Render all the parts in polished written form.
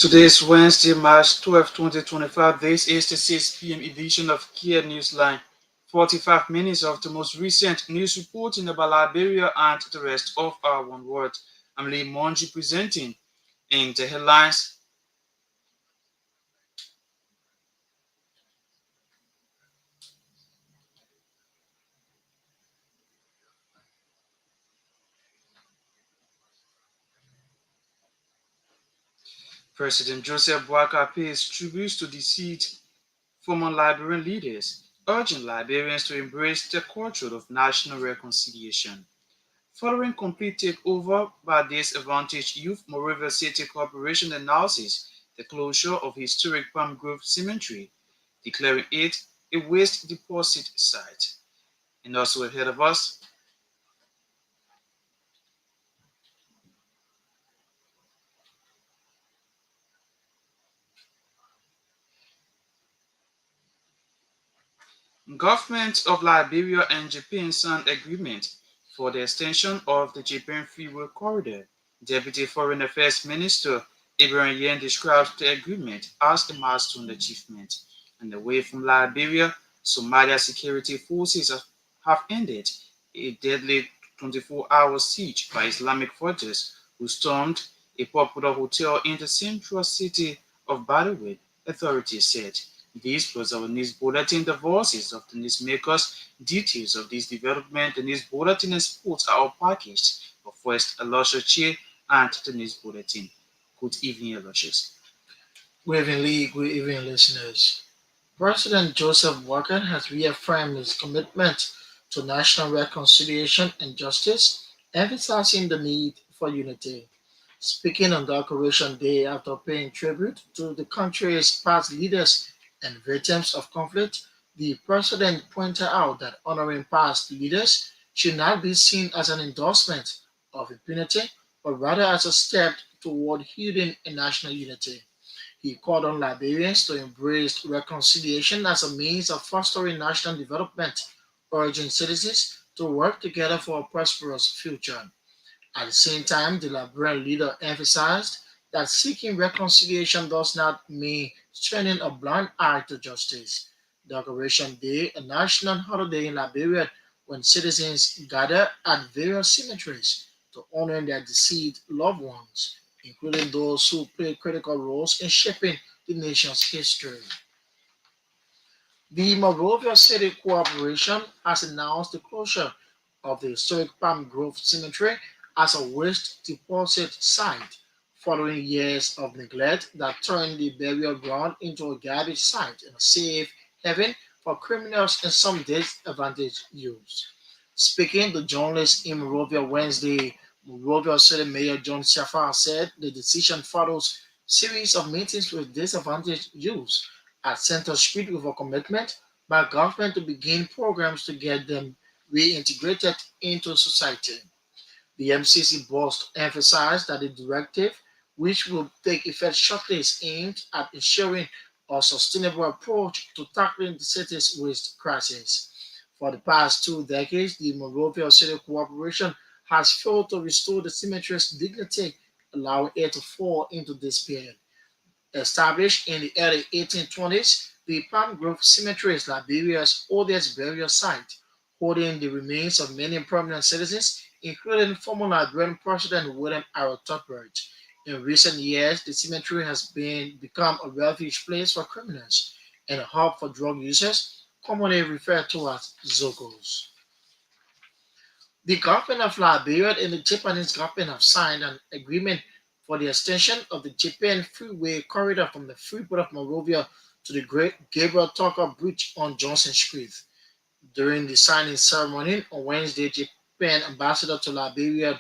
Today is Wednesday, March 12th, 2025. This is the 6 p.m. edition of Kear Newsline. 45 minutes of the most recent news reporting about Liberia and the rest of our one world. I'm Lee Monjue presenting in the headlines. President Joseph Boakai pays tribute to deceased former Liberian leaders, urging Liberians to embrace the culture of national reconciliation. Following complete takeover by disadvantaged youth, Monrovia City Corporation announces the closure of historic Palm Grove Cemetery, declaring it a waste deposit site. And also ahead of us, governments of Liberia and Japan signed agreement for the extension of the Japan Freeway Corridor. Deputy Foreign Affairs Minister Ibrahim Yen describes the agreement as a milestone achievement. And away from Liberia, Somalia security forces have ended a deadly 24-hour siege by Islamic forces who stormed a popular hotel in the central city of Badawi, authorities said. This was our news bulletin. The voices of the newsmakers, details of this development, the news bulletin and sports are all packaged. But first, Aloysius Chea and the news bulletin. Good evening, Aloysius. Good evening, Lee. Good evening, listeners. President Joseph Walker has reaffirmed his commitment to national reconciliation and justice, emphasizing the need for unity. Speaking on Decoration Day after paying tribute to the country's past leaders and victims of conflict, the president pointed out that honoring past leaders should not be seen as an endorsement of impunity, but rather as a step toward healing and national unity. He called on Liberians to embrace reconciliation as a means of fostering national development, urging citizens to work together for a prosperous future. At the same time, the Liberian leader emphasized that seeking reconciliation does not mean turning a blind eye to justice. Decoration Day, a national holiday in Liberia when citizens gather at various cemeteries to honor their deceased loved ones, including those who played critical roles in shaping the nation's history. The Monrovia City Corporation has announced the closure of the historic Palm Grove Cemetery as a waste deposit site following years of neglect that turned the burial ground into a garbage site and a safe haven for criminals and some disadvantaged youths. Speaking to journalists in Monrovia Wednesday, Monrovia City Mayor John Safar said the decision follows series of meetings with disadvantaged youths at Center Street with a commitment by government to begin programs to get them reintegrated into society. The MCC boss emphasized that the directive, which will take effect shortly, is aimed at ensuring a sustainable approach to tackling the city's waste crisis. For the past 2 decades, the Monrovia City Corporation has failed to restore the cemetery's dignity, allowing it to fall into despair. Established in the early 1820s, the Palm Grove Cemetery is Liberia's oldest burial site, holding the remains of many prominent citizens, including former Liberian President William R. Tubman. In recent years, the cemetery has become a refuge place for criminals and a hub for drug users, commonly referred to as Zogos. The government of Liberia and the Japanese government have signed an agreement for the extension of the Japan Freeway corridor from the Freeport of Monrovia to the Great Gabriel Tucker Bridge on Johnson Street. During the signing ceremony on Wednesday, Japan Ambassador to Liberia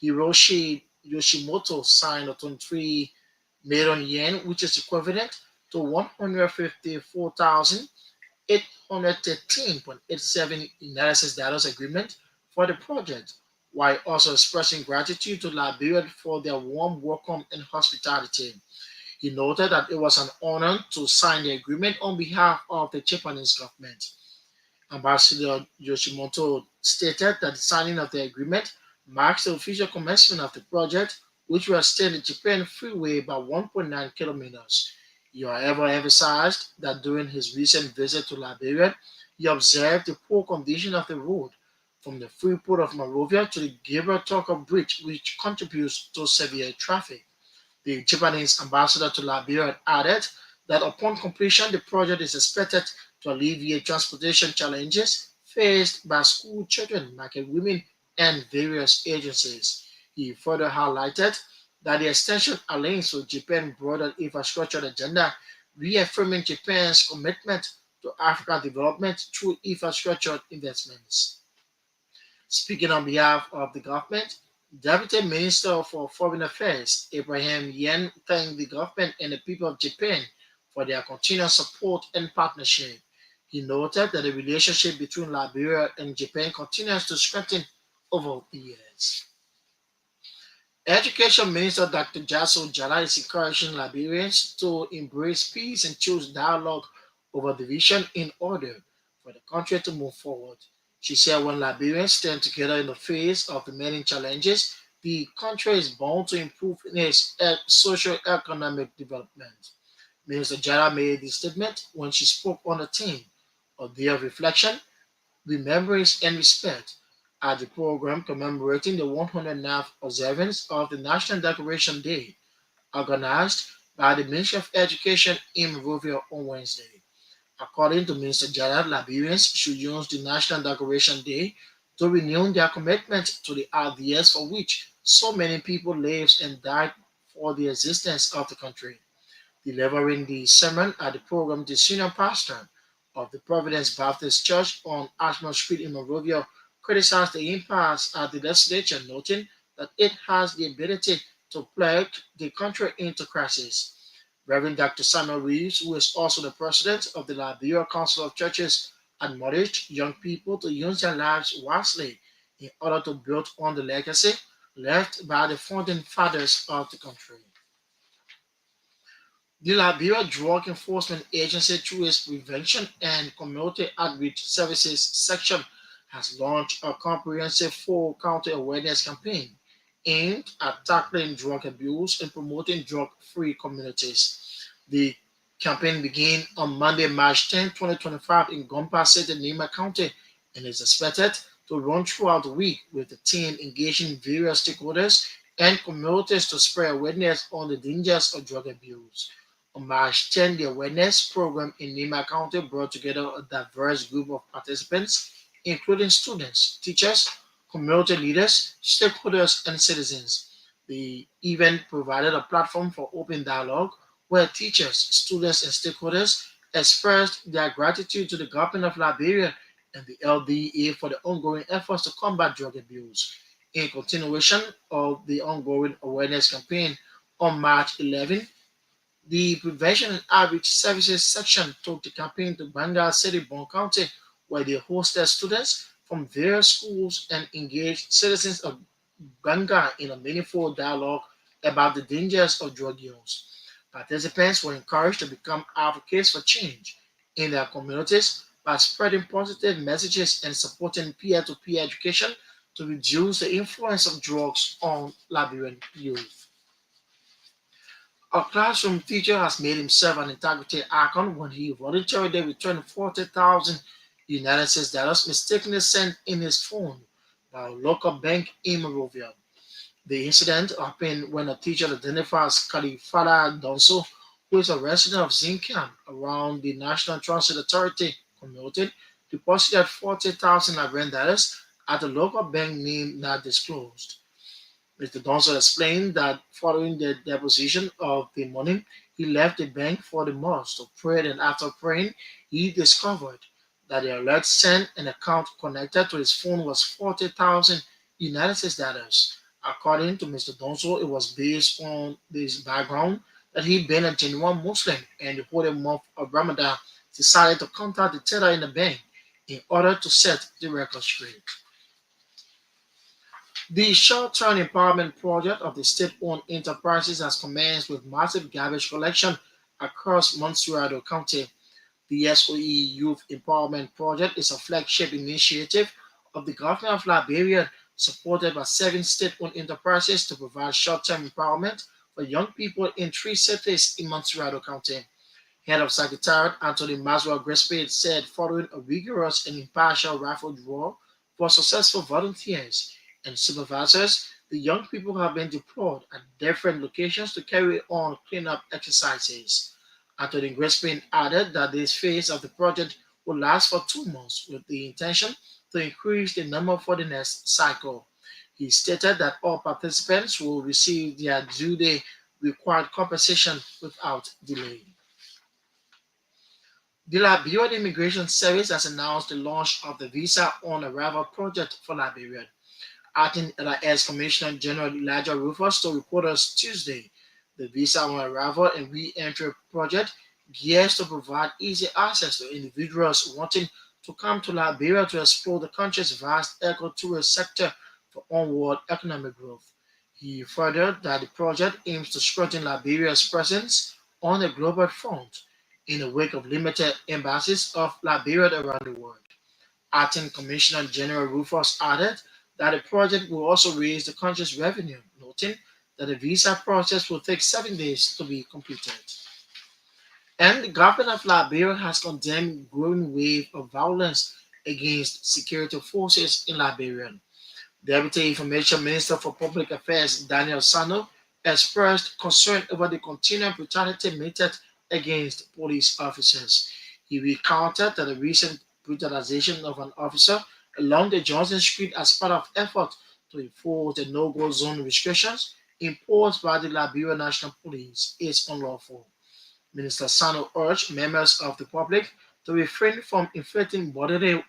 Hiroshi Yoshimoto signed a 23 million yen, which is equivalent to 154,813.87 United States dollars agreement for the project, while also expressing gratitude to Liberia for their warm welcome and hospitality. He noted that it was an honor to sign the agreement on behalf of the Japanese government. Ambassador Yoshimoto stated that the signing of the agreement marks the official commencement of the project, which will extend the Japan freeway by 1.9 kilometers. He, however, emphasized that during his recent visit to Liberia, he observed the poor condition of the road from the free port of Monrovia to the Gibraltar Bridge, which contributes to severe traffic. The Japanese ambassador to Liberia added that upon completion, the project is expected to alleviate transportation challenges faced by school children, market women, and various agencies. He further highlighted that the extension aligns with Japan's broader infrastructure agenda, reaffirming Japan's commitment to African development through infrastructure investments. Speaking on behalf of the government, Deputy Minister for Foreign Affairs Abraham Yen thanked the government and the people of Japan for their continued support and partnership. He noted that the relationship between Liberia and Japan continues to strengthen over the years. Education Minister Dr. Jaso Jala is encouraging Liberians to embrace peace and choose dialogue over division in order for the country to move forward. She said when Liberians stand together in the face of the many challenges, the country is bound to improve in its socio-economic development. Minister Jara made this statement when she spoke on the theme of Day of Reflection, Remembrance and Respect at the program commemorating the 109th observance of the National Decoration Day, organized by the Ministry of Education in Monrovia on Wednesday. According to Minister Jared, Liberians should use the National Decoration Day to renew their commitment to the ideas for which so many people lived and died for the existence of the country. Delivering the sermon at the program, the senior pastor of the Providence Baptist Church on Ashmore Street in Monrovia criticized the impasse at the legislature, noting that it has the ability to plunge the country into crisis. Reverend Dr. Samuel Reeves, who is also the president of the Liberia Council of Churches, admonished young people to use their lives wisely in order to build on the legacy left by the founding fathers of the country. The Liberia Drug Enforcement Agency, through its Prevention and Community Outreach Services section, has launched a comprehensive full county awareness campaign aimed at tackling drug abuse and promoting drug-free communities. The campaign began on Monday, March 10, 2025 in Gompa City, Nima County, and is expected to run throughout the week with the team engaging various stakeholders and communities to spread awareness on the dangers of drug abuse. On March 10, the awareness program in Nima County brought together a diverse group of participants, including students, teachers, community leaders, stakeholders, and citizens. The event provided a platform for open dialogue where teachers, students, and stakeholders expressed their gratitude to the government of Liberia and the LDA for the ongoing efforts to combat drug abuse. In continuation of the ongoing awareness campaign on March 11, the Prevention and Outreach Services section took the campaign to Bangal City, Bon County, where they hosted students from various schools and engaged citizens of Banga in a meaningful dialogue about the dangers of drug use. Participants were encouraged to become advocates for change in their communities by spreading positive messages and supporting peer to peer education to reduce the influence of drugs on Liberian youth. A classroom teacher has made himself an integrity icon when he voluntarily returned 40,000 United States dollars mistakenly sent in his phone by a local bank in Monrovia. The incident happened when a teacher identified as Kalifala Donso, who is a resident of Zincan around the National Transit Authority commuted, deposited 40,000 Liberian dollars at a local bank name not disclosed. Mr. Donso explained that following the deposition of the money, he left the bank for the mosque to pray, and after praying, he discovered that the alert sent an account connected to his phone was 40,000 United States dollars. According to Mr. Donso, it was based on this background that he being a genuine Muslim and the holy month of Ramadan decided to contact the teller in the bank in order to set the record straight. The short-term empowerment project of the state-owned enterprises has commenced with massive garbage collection across Monsuado County. The SOE Youth Empowerment Project is a flagship initiative of the government of Liberia supported by 7 state-owned enterprises to provide short-term empowerment for young people in 3 cities in Montserrado County. Head of Secretariat Anthony Maswell Grespe said following a rigorous and impartial rifle draw for successful volunteers and supervisors, the young people have been deployed at different locations to carry on cleanup exercises. Anthony Grespe added that this phase of the project will last for 2 months with the intention to increase the number for the next cycle. He stated that all participants will receive their due day required compensation without delay. The Liberian Immigration Service has announced the launch of the Visa on Arrival project for Liberia. Acting as Commissioner General Elijah Rufus told reporters Tuesday, the Visa on Arrival and Re-Entry project gears to provide easy access to individuals wanting to come to Liberia to explore the country's vast eco-tourist sector for onward economic growth. He furthered that the project aims to strengthen Liberia's presence on the global front in the wake of limited embassies of Liberia around the world. Acting Commissioner General Rufus added that the project will also raise the country's revenue, noting that the visa process will take 7 days to be completed. And the government of Liberia has condemned growing wave of violence against security forces in Liberia. Deputy Information Minister for Public Affairs Daniel Sano expressed concern over the continued brutality meted against police officers. He recounted that the recent brutalization of an officer along the Johnson Street as part of effort to enforce the no-go zone restrictions imposed by the Liberia National Police is unlawful. Minister Sano urged members of the public to refrain from inflicting bodily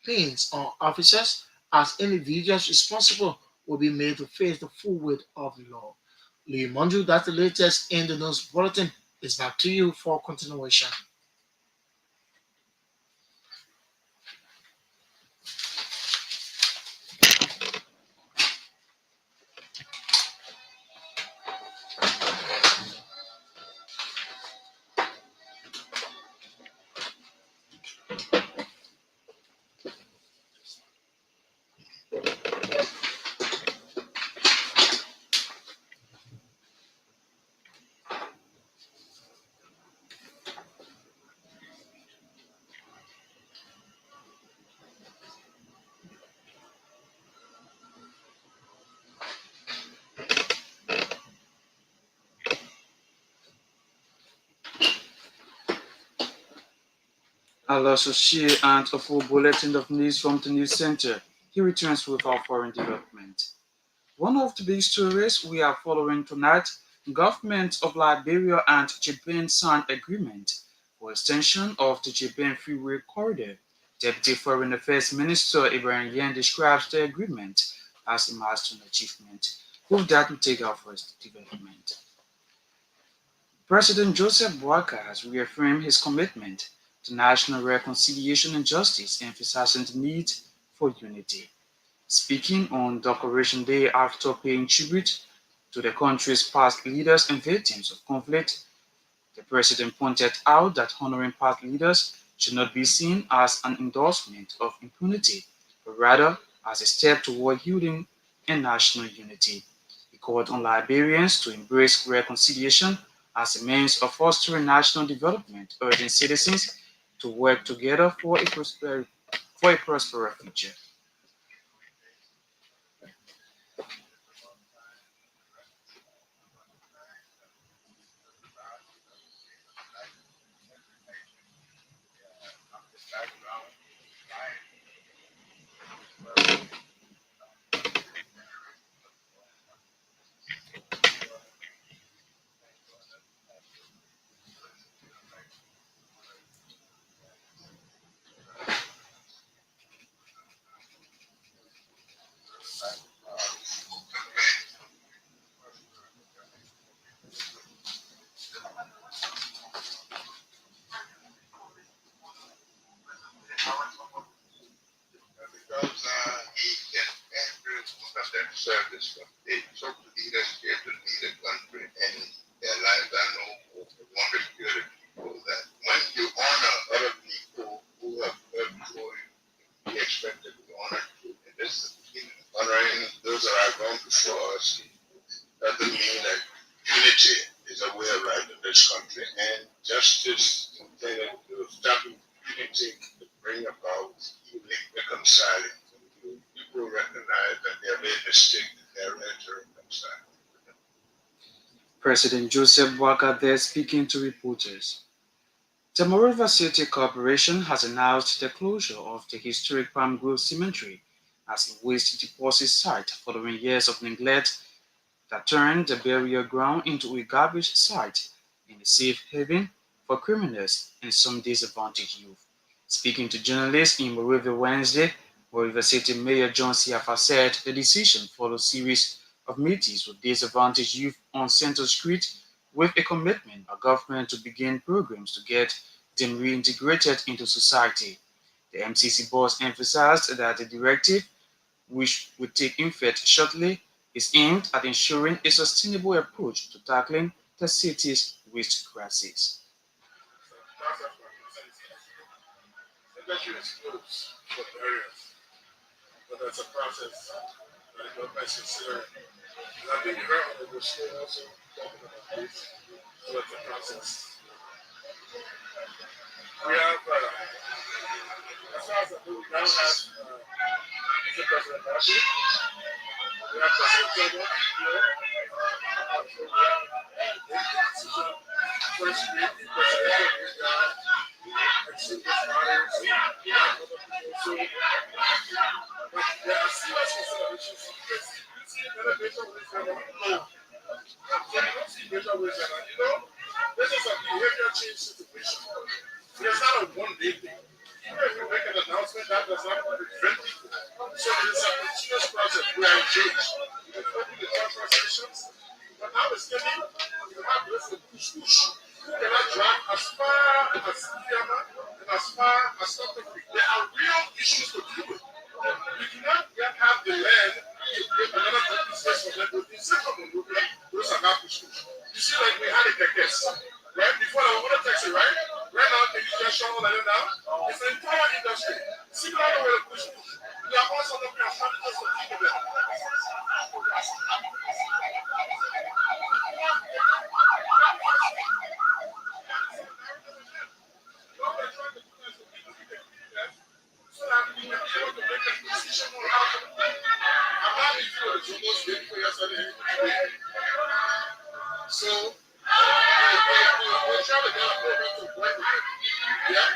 pains on officers as individuals responsible will be made to face the full weight of the law. Lee Monjue, that's the latest in the news bulletin. It's back to you for continuation. Aloysius Chea and a full bulletin of news from the news center. He returns with our foreign development. One of the big stories we are following tonight, government of Liberia and Japan signed agreement for extension of the Japan Freeway Corridor. Deputy Foreign Affairs Minister Ibrahim Yan describes the agreement as a milestone achievement. With that, we take our first development. President Joseph Boakai has reaffirmed his commitment to national reconciliation and justice, emphasizing the need for unity. Speaking on Decoration Day after paying tribute to the country's past leaders and victims of conflict, the president pointed out that honoring past leaders should not be seen as an endorsement of impunity, but rather as a step toward healing and national unity. He called on Liberians to embrace reconciliation as a means of fostering national development, urging citizens to work together for a prosperous future. honoring those that are gone before us doesn't mean that unity is a way of life in this country, and justice intended to establish unity to bring about reconciling. People recognize that they have made a mistake and they're ready to reconcile. President Joseph Boakai speaking to reporters. The Monrovia City Corporation has announced the closure of the historic Palm Grove Cemetery as a waste deposit site following years of neglect that turned the burial ground into a garbage site and a safe haven for criminals and some disadvantaged youth. Speaking to journalists in Monrovia Wednesday, Monrovia City Mayor John Siafa said the decision followed a series of meetings with disadvantaged youth on Central Street with a commitment by government to begin programs to get them reintegrated into society. The MCC boss emphasized that the directive, which will take effect shortly, is aimed at ensuring a sustainable approach to tackling the city's waste crisis. Industry is closed for barriers, but that's a process that the government is considering. And I think you heard on the show also talking about this, so it's a process. We have, as far as we now have Mr. President Marshall, we have President Trevor here, so we have decision first read, presidential read down, exit this matters, we have other people. So, but there are serious considerations because you see innovation with them on low. So you don't see innovation with them, and you know, this is a behavior change situation. It's not a one-day thing. Even if you make an announcement, that does not prevent people. So it's a continuous process. We are engaged. We open the conversations, but now it's getting, you have this push. Who cannot drag as far as Yama and as far as Dr. Creek. There are real issues to deal with. You cannot yet have the land to create another country space for them. But in second movement, those are not push. You see, like we had a case, right? Before I want to taxi, right? Right now, can you just show all like that now? It's the entire industry. Similar to where push. There are also the strategies to deal with them. So that we can be able to make a decision on how to. I'm not into it. It's almost day for yesterday. So, we're trying to get a program to work with it. Yeah?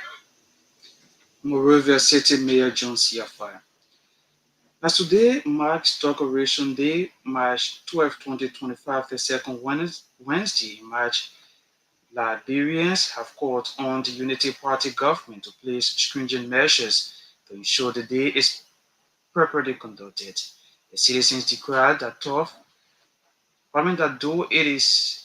Monrovia City Mayor John Siafa. As today marks Decoration Day, March 12, 2025, the second Wednesday in March, Liberians have called on the Unity Party government to place stringent measures to ensure the day is properly conducted. The citizens declared that though it is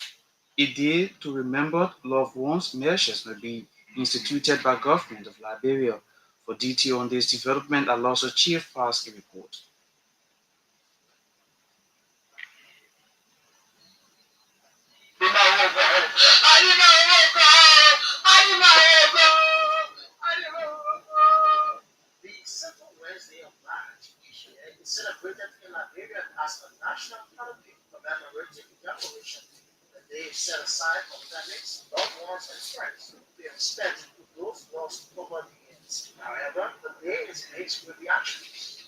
a day to remember loved ones, measures may be instituted by government of Liberia. For detail on this development, Aloysius Chea files a report. The second Wednesday of March each year is celebrated in Liberia as a national holiday commemorating the Decoration. The day is set aside for families, loved ones, and friends to pay respect to those lost over the years. However, the day is mixed with reaction.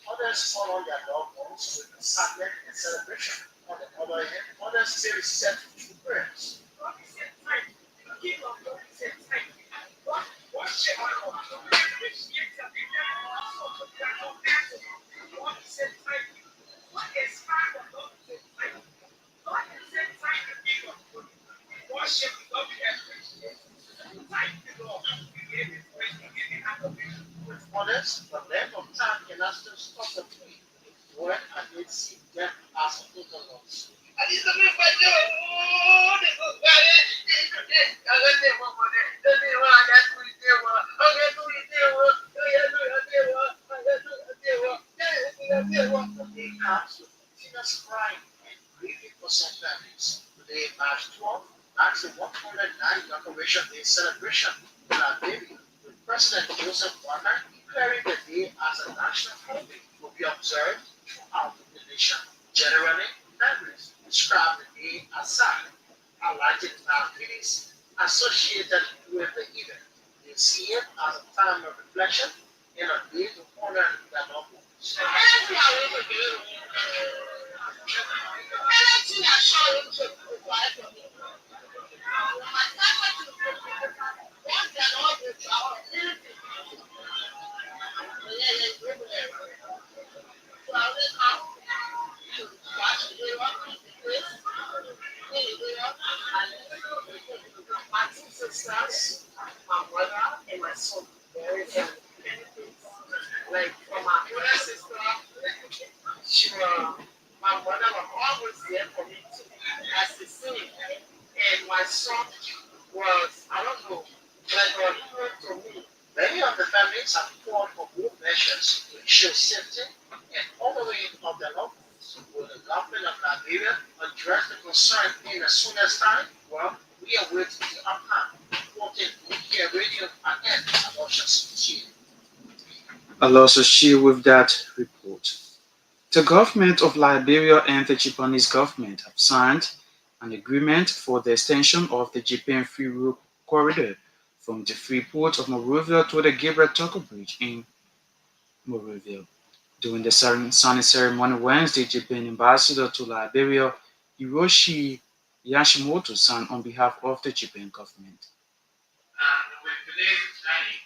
Others honor their loved ones with sadness and celebration. On the other hand, others pay respect through prayers. With others, the length of time cannot still stop the pain. Work and it see death as a total loss. The day comes with continuous crying and grieving for some families. Today, March 12th, marks the 109th Decoration Day celebration in Liberia, with President Joseph Boakai declaring the day as a national holiday will be observed throughout the Generally, families describe the day as sad, highlighting activities associated with the event. They see it as a time of reflection and a day to honor their loved ones. My two sisters, my mother, and my son. There is like for my older sister, my mother was always there for me too, as a singing. And my son was, I don't know, like a hero to me. Many of the families have called for more measures to ensure safety and honoring of their loved ones. Will the government of Liberia address the concern in the soonest time? Well, we are waiting the outcome. Quoting Kear Radio and Aloysius Chea. Aloysius Chea with that report. The government of Liberia and the Japanese government have signed an agreement for the extension of the Japan Free Road Corridor from the free port of Monrovia to the Gabriel Tucker Bridge in Monrovia. During the signing ceremony Wednesday, Japan ambassador to Liberia, Hiroshi Yashimoto, signed on behalf of the Japan government. And with today's signing,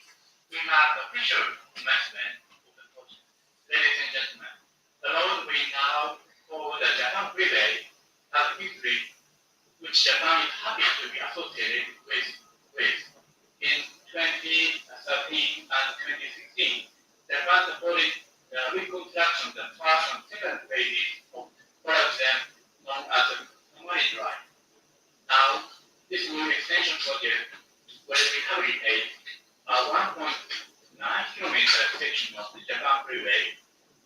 we mark the official commencement of the project. Ladies and gentlemen, the road we now call the Japan Freeway has a history which Japan is happy to be associated with. In 2013 and 2016, Japan supported the reconstruction of the first and second phases of one of them known as the Somali Drive. Now, this new extension project will rehabilitate a 1.9-kilometer section of the Japan Freeway,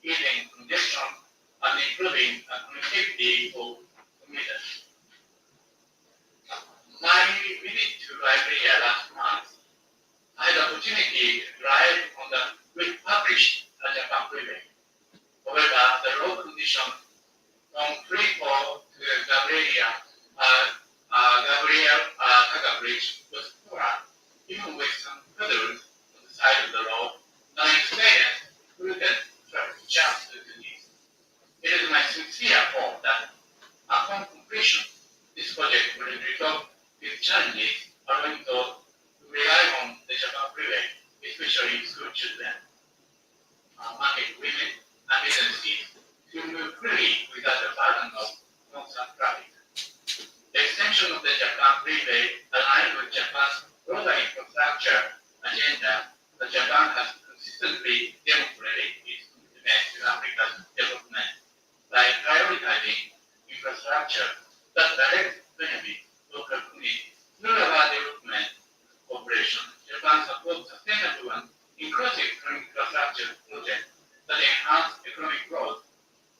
easing congestion and improving connectivity for commuters. My visit to Liberia last month, I had the opportunity to drive on the republished Japan Freeway. However, the road condition from Freeport to Gabriel Kaga Bridge was poor, even with some puddles on the side of the road. Non-experienced prudent traffic jams to this. It is my sincere hope that upon completion, this project will resolve these challenges, allowing those who rely on the Japan Freeway, especially school children, market women, and businesses, to move freely without the burden of constant traffic. The extension of the Japan Freeway aligns with Japan's broader infrastructure agenda that Japan has consistently demonstrated its commitment to Africa's development by prioritizing infrastructure that directly benefits local communities. Through our development cooperation, Japan supports sustainable and inclusive infrastructure projects that enhance economic growth,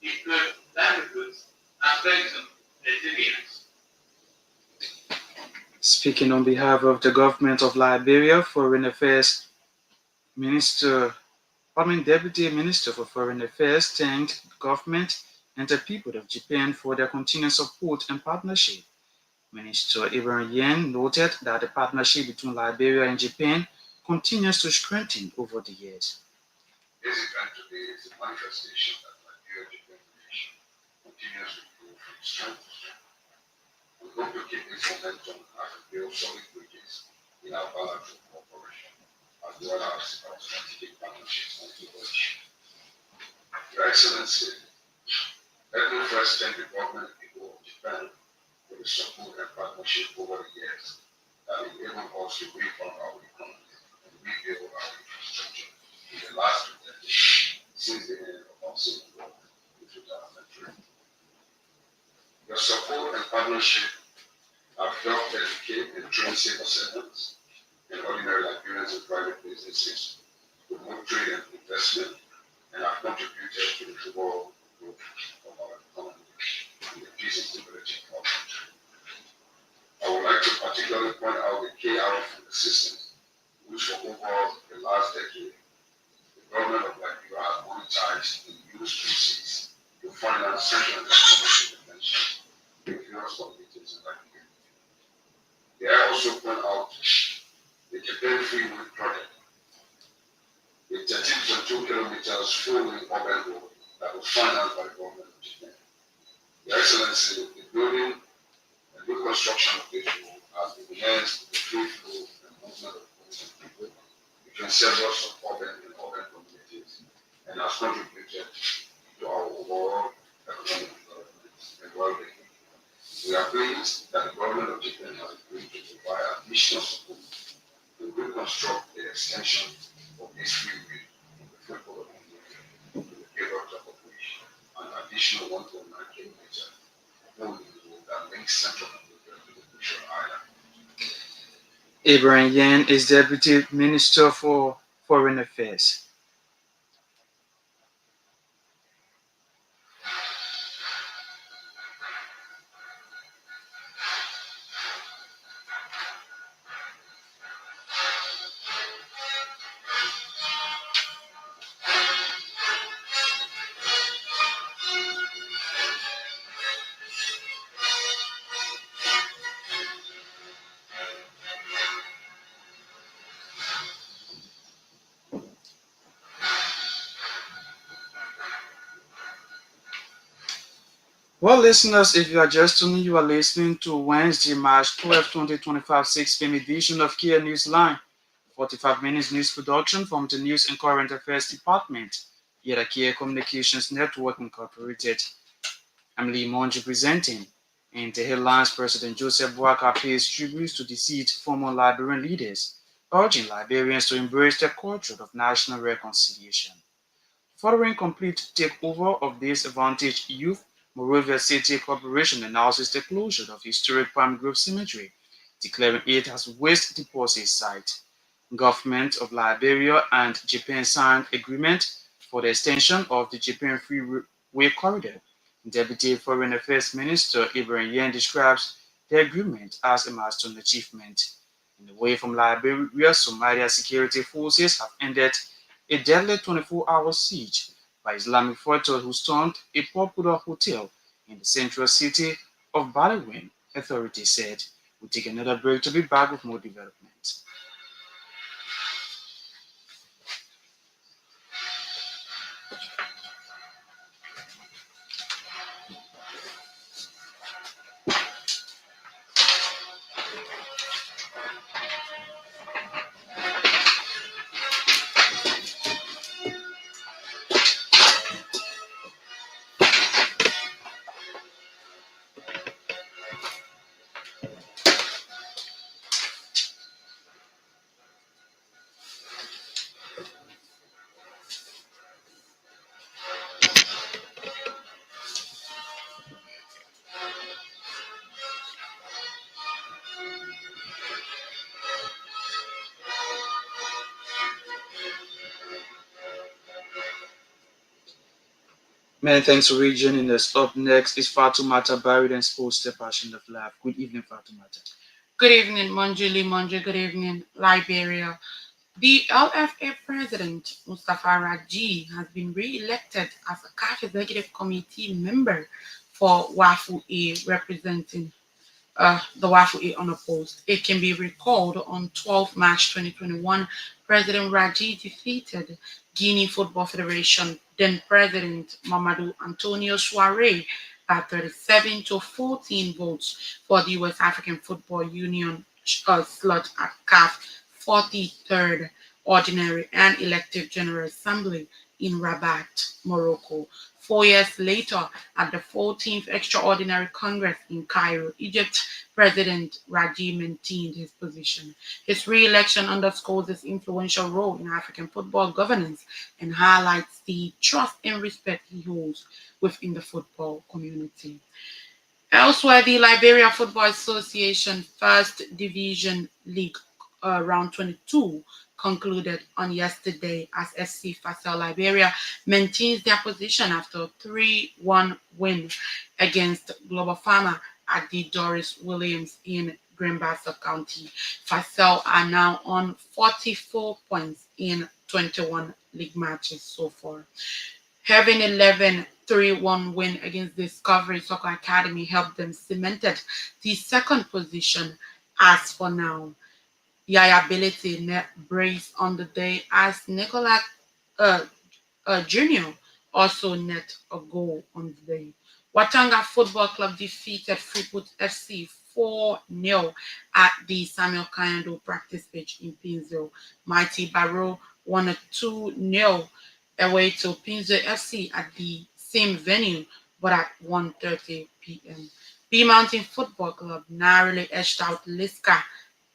improve livelihoods, and strengthen resilience. Speaking on behalf of the government of Liberia, Foreign Affairs Minister, Deputy Minister for Foreign Affairs thanked the government and the people of Japan for their continued support and partnership. Minister Ibrahim Yen noted that the partnership between Liberia and Japan continues to strengthen over the years. This event today is a manifestation that Liberia Japan relation continues to grow from strength to strength. We hope to keep this momentum as we build solid bridges in our bilateral cooperation, as well as our strategic partnerships on global issues. Your Excellency, let me first thank the government and people of Japan for the support and partnership over the years that enabled us to reform our economy and rebuild our infrastructure in the last 2 decades since the end of our civil war in 2003. Your support and partnership have helped educate and train civil servants and ordinary Liberians and private businesses to promote trade and investment and have contributed to the overall growth of our economy and the peace and stability of our country. I would like to particularly point out the Kear assistance, which for over the last decade, the government of Liberia has monetized and used proceeds to fund final central intervention in various communities in that area. They also point out the Japan Freeway project, a 13.2 kilometers full-way urban road that was financed by the government of Japan. Your Excellency, the building and reconstruction of this road has been enhanced the free flow and movement of people between several suburban and urban communities and has contributed to our overall economic development and well-being. We are pleased that the government of Japan has agreed to provide additional support to reconstruct the extension of this freeway from the football of India to the Kear operation, an additional 1.9 kilometers road that links Central Africa to the Crucial Island. Abraham Yan is Deputy Minister for Foreign Affairs. Well, listeners, if you are just tuning, you are listening to Wednesday, March 12, 2025, 6 p.m. edition of Kear Newsline, 45 minutes news production from the News and Current Affairs Department, here at Kear Communications Network Incorporated. I'm Lee Monjue presenting. In the headlines, President Joseph Boakai pays tribute to deceased former Liberian leaders, urging Liberians to embrace the culture of national reconciliation. Following complete takeover of disadvantaged youth, Monrovia City Corporation announces the closure of historic Palm Grove Cemetery, declaring it as waste deposit site. Government of Liberia and Japan signed agreement for the extension of the Japan Freeway Corridor. Deputy Foreign Affairs Minister Ibrahim Yen describes the agreement as a milestone achievement. In the way from Liberia, Somalia security forces have ended a deadly 24-hour siege by Islamic fighters who stormed a popular hotel in the central city of Baliwin, authorities said. We'll take another break to be back with more developments. Many thanks for joining us. Up next is Fatoumata Barry and Sports The Passion of Life. Good evening, Fatoumata. Good evening, Monjue. Good evening, Liberia. The LFA president, Mustafa Raji, has been re-elected as a CAF Executive Committee member for WAFU A, representing the WAFU A unopposed. It can be recalled on 12 March 2021, President Raji defeated Guinea Football Federation then President Mamadou Antonio Soare by 37 to 14 votes for the West African Football Union slot at CAF 43rd Ordinary and Elective General Assembly in Rabat, Morocco. 4 years later, at the 14th Extraordinary Congress in Cairo, Egypt, President Raji maintained his position. His re-election underscores his influential role in African football governance and highlights the trust and respect he holds within the football community. Elsewhere, the Liberia Football Association First Division League round 22 concluded on yesterday as SC Facel Liberia maintains their position after a 3-1 win against Global Farmer at the Doris Williams in Greenbasser County. Facel are now on 44 points in 21 league matches so far. Having 11-3-1 win against Discovery Soccer Academy helped them cemented the second position as for now. Yaya ability net brace on the day as Nicola uh, Jr. also net a goal on the day. Watanga Football Club defeated Freeport FC 4-0 at the Samuel Kayando practice pitch in Pinzo. Mighty Barrow won a 2-0 away to Pinzo FC at the same venue but at 1:30 p.m. B Mountain Football Club narrowly edged out Liska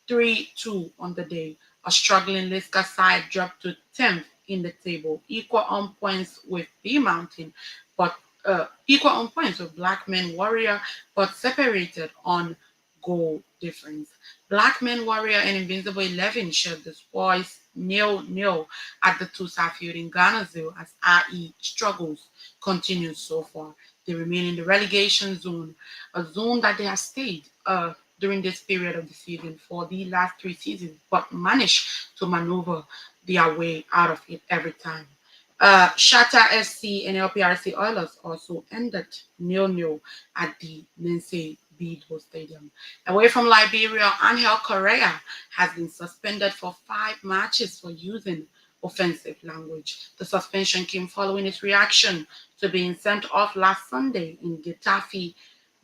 3-2 on the day. A struggling Liska side dropped to 10th in the table, equal on points with B Mountain, but equal on points with Blackman Warrior, but separated on goal difference. Blackman Warrior and Invincible 11 shared the spoils nil-nil at the two field in Ghana Zoo as RE struggles continue so far. They remain in the relegation zone, a zone that they have stayed during this period of the season for the last three seasons, but managed to maneuver their way out of it every time. Shatta SC and LPRC Oilers also ended nil-nil at the Nancy Bido Stadium. Away from Liberia, Angel Correa has been suspended for 5 matches for using offensive language. The suspension came following his reaction to being sent off last Sunday in Getafe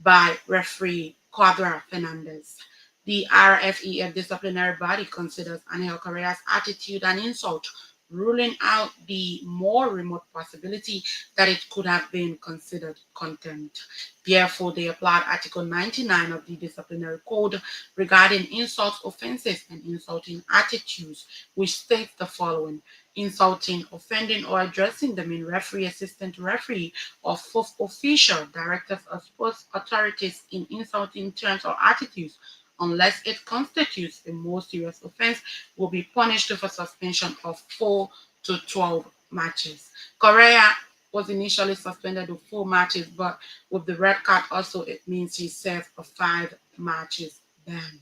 by referee Quadra Fernandez. The RFEF disciplinary body considers Angel Correa's attitude an insult, ruling out the more remote possibility that it could have been considered contempt. Therefore, they applied Article 99 of the Disciplinary Code regarding insults, offenses, and insulting attitudes, which states the following: insulting, offending, or addressing the main referee, assistant referee, or fourth official, directors, or sports authorities in insulting terms or attitudes, unless it constitutes a more serious offense, will be punished with a suspension of 4 to 12 matches. Correa was initially suspended with 4 matches, but with the red card also it means he served a 5 matches ban.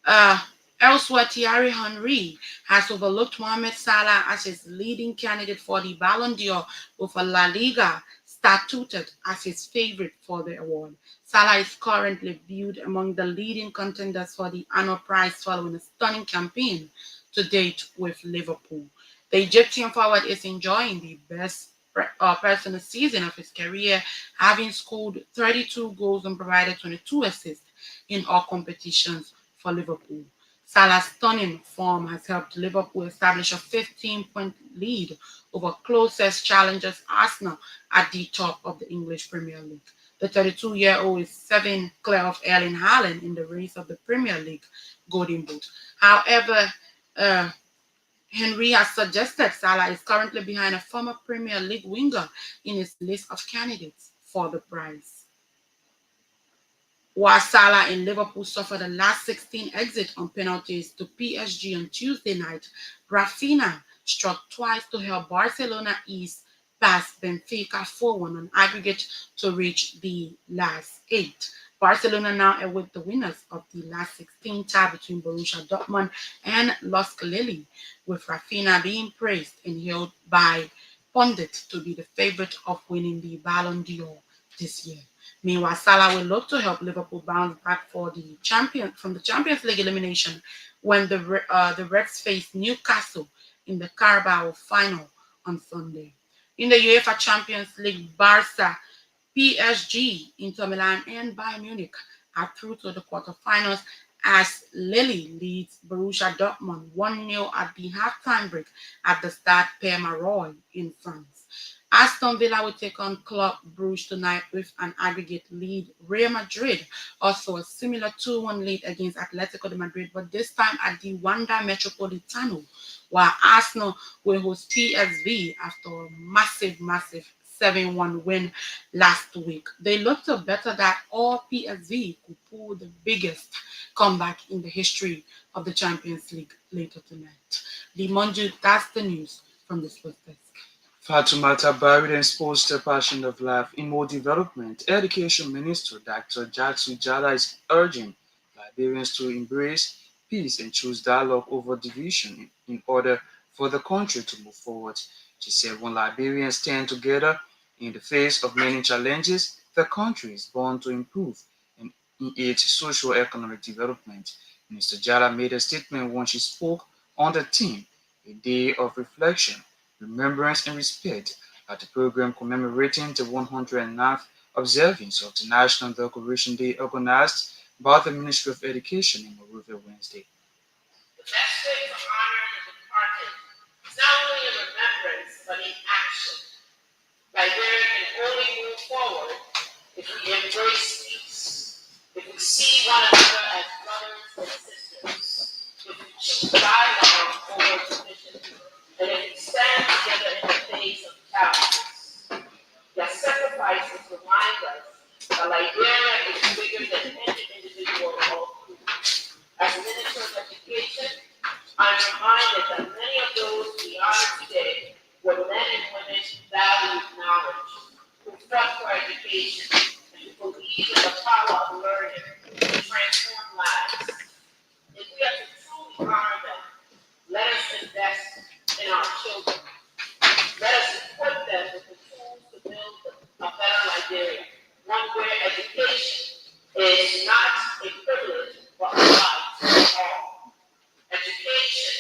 Uh, Elsewhere, Thierry Henry has overlooked Mohamed Salah as his leading candidate for the Ballon d'Or, with a La Liga statuted as his favorite for the award. Salah is currently viewed among the leading contenders for the annual prize following a stunning campaign to date with Liverpool. The Egyptian forward is enjoying the best personal season of his career, having scored 32 goals and provided 22 assists in all competitions for Liverpool. Salah's stunning form has helped Liverpool establish a 15-point lead over closest challengers Arsenal at the top of the English Premier League. The 32-year-old is 7 clear of Erling Haaland in the race of the Premier League Golden Boot. However, uh, Henry has suggested Salah is currently behind a former Premier League winger in his list of candidates for the prize. While Salah in Liverpool suffered a last 16 exit on penalties to PSG on Tuesday night, Rafinha struck twice to help Barcelona ease past Benfica 4-1 on aggregate to reach the last 8. Barcelona now await the winners of the last 16 tie between Borussia Dortmund and Los Lille, with Rafinha being praised and hailed by pundits to be the favorite of winning the Ballon d'Or this year. Meanwhile, Salah will look to help Liverpool bounce back for the Champions League elimination when the Reds face Newcastle in the Carabao final on Sunday. In the UEFA Champions League, Barca, PSG, Inter Milan, and Bayern Munich are through to the quarterfinals as Lille leads Borussia Dortmund 1-0 at the halftime break at the Stade Pierre-Mauroy in France. Aston Villa will take on Club Brugge tonight with an aggregate lead. Real Madrid also a similar 2-1 lead against Atletico de Madrid, but this time at the Wanda Metropolitano, while Arsenal will host PSV after a massive 7-1 win last week. They look to better that all PSV could pull the biggest comeback in the history of the Champions League later tonight. The Monjue, that's the news from the sports desk. Fatoumata Barry then sports the passion of life in more development. Education Minister Dr. Jatsu Jala is urging Liberians to embrace peace and choose dialogue over division in order for the country to move forward. She said when Liberians stand together in the face of many challenges, the country is bound to improve in its socio-economic development. Minister Jara made a statement when she spoke on the theme, A Day of Reflection, Remembrance and Respect, at the program commemorating the 109th observance of the National Decoration Day organized by the Ministry of Education in Monrovia Wednesday. The best way to honor the departed is not only in remembrance, but in action. Liberia can only move forward if we embrace peace, if we see one another as brothers and sisters, if we choose dialogue over division, and if we stand together in the face of challenges. Their sacrifices remind us that Liberia is bigger than any individual or group. As Minister of Education, I'm reminded that many of those we honor today were men and women who valued knowledge, who fought for education, and who believed in the power of learning to transform lives. If we are to truly honor them, let us invest in our children. Let us equip them with the tools to build a better Liberia, one where education is not a privilege but a right for all. Education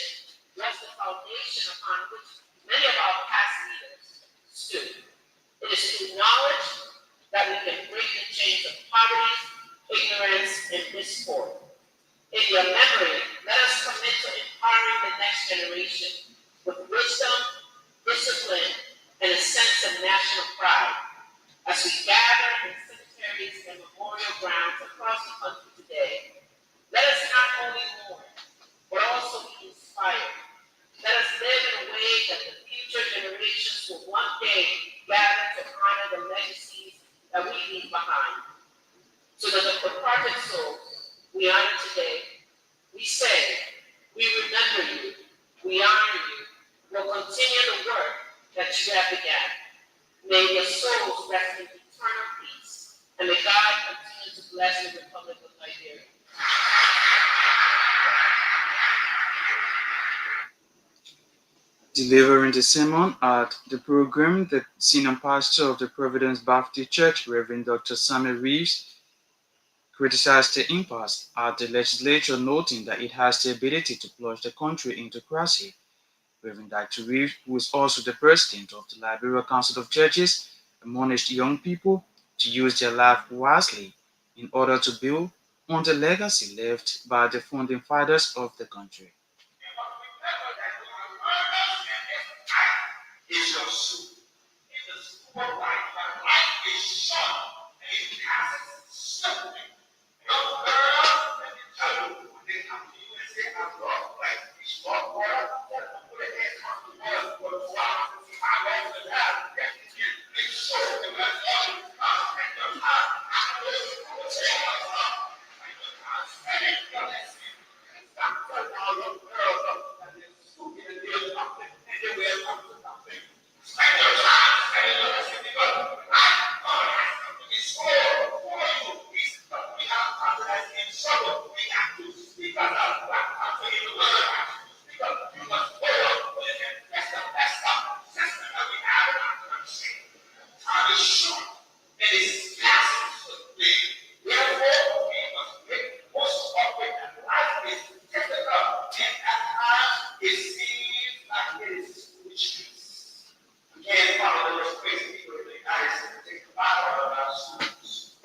was the foundation upon which many of our past leaders stood. It is through knowledge that we can break the chains of poverty, ignorance, and discord. In your memory, let us commit to empowering the next generation with wisdom, discipline, and a sense of national pride. As we gather in cemeteries and memorial grounds across the country today, let us not only mourn, but also be inspired. Let us live in a way that the future generations will one day gather to honor the legacies that we leave behind. So that the departed souls we honor today, we say, we remember you, we honor you, will continue the work that you have begun. May your souls rest in eternal peace, and may God continue to bless the Republic of Liberia. Delivering the sermon at the program, the senior pastor of the Providence Baptist Church, Reverend Dr. Samuel Reeves, criticized the impasse at the legislature, noting that it has the ability to plunge the country into crisis. Reverend Dr. Reeves, who is also the president of the Liberia Council of Churches, admonished young people to use their life wisely in order to build on the legacy left by the founding fathers of the country. Is your soup. It's a soup of life, but life is short and it passes swiftly. Young girls, let me tell you, when they come to you and say, I'm lost, like fish for water, put a head on the water for the water, I want to have that you can make sure that my love and your heart, I will say what's up. And your heart, say, stop telling all your girls up and they're stupid and they're something and they will come to something. Spend your time, spend your life because God has something in store for you. We have confidence in trouble. We have to speak up. I'm telling you the word. Speak up. You must go up with it. That's the best system that we have in our country. Time is short. It is passing swiftly. Therefore, we must make most of it. Life is difficult. And at times, it seems like it is foolishness. We can't follow those crazy people in the United States and take the Bible out of our schools.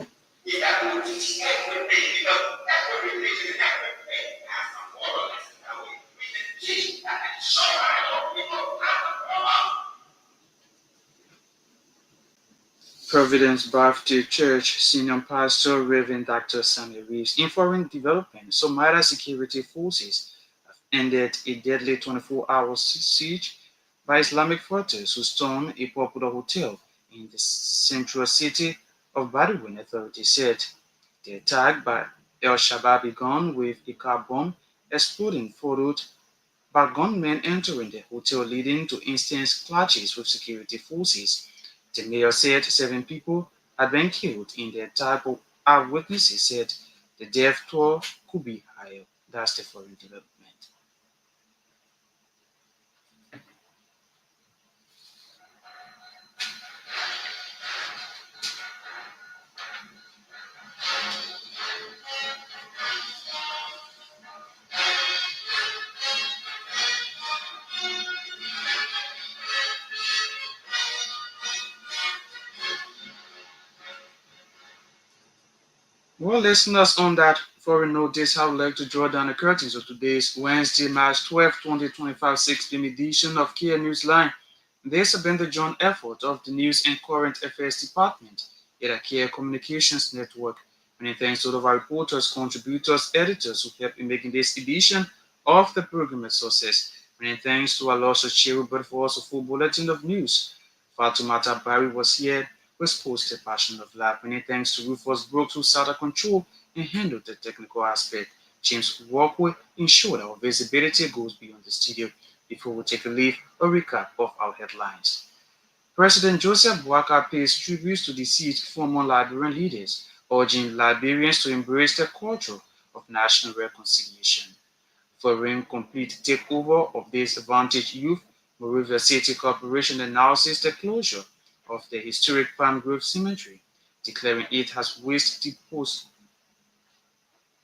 You have to teach everything because every religion and everything has a moral lesson that we can teach that can show our people how to grow up. Providence Baptist Church Senior Pastor Reverend Dr. Samuel Reeves. In foreign development, Somalia security forces have ended a deadly 24-hour siege by Islamic fighters who stormed a popular hotel in the central city of Badwin, authorities said. The attack by El Shabaab began with a car bomb exploding, followed by gunmen entering the hotel, leading to instant clashes with security forces. The mayor said 7 people had been killed in the attack, but eyewitnesses said the death toll could be higher. That's the foreign development. Well, listeners, on that foreign notice, I would like to draw down the curtains of today's Wednesday, March 12, 2025, 6 p.m. edition of Kear Newsline. This has been the joint effort of the News and Current Affairs Department at the Kear Communications Network. Many thanks to all of our reporters, contributors, editors who helped in making this edition of the program a success. Many thanks to Aloysius Chea, but for also full bulletin of news. Fatoumata Barry was here was posted Passion of Life. Many thanks to Rufus Brooks who sat at control and handled the technical aspect. James Walkway ensured our visibility goes beyond the studio. Before we take a leave, a recap of our headlines. President Joseph Boakai pays tributes to deceased former Liberian leaders, urging Liberians to embrace the culture of national reconciliation. Following complete takeover of disadvantaged youth, Monrovia City Corporation announces the closure of the historic Palm Grove Cemetery, declaring it as waste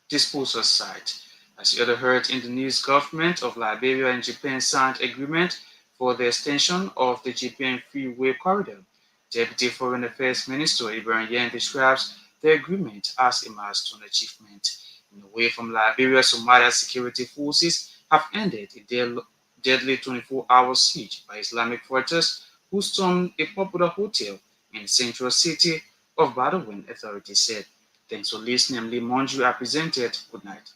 disposal site. As you other heard in the news, government of Liberia and Japan signed agreement for the extension of the Japan Freeway Corridor. Deputy Foreign Affairs Minister Ibrahim Yan describes the agreement as a milestone achievement. In away from Liberia, Somalia security forces have ended a deadly 24-hour siege by Islamic fighters who stormed a popular hotel in the central city of Badawin, authorities said. Thanks for listening. I'm Lee Monjue. I presented. Good night.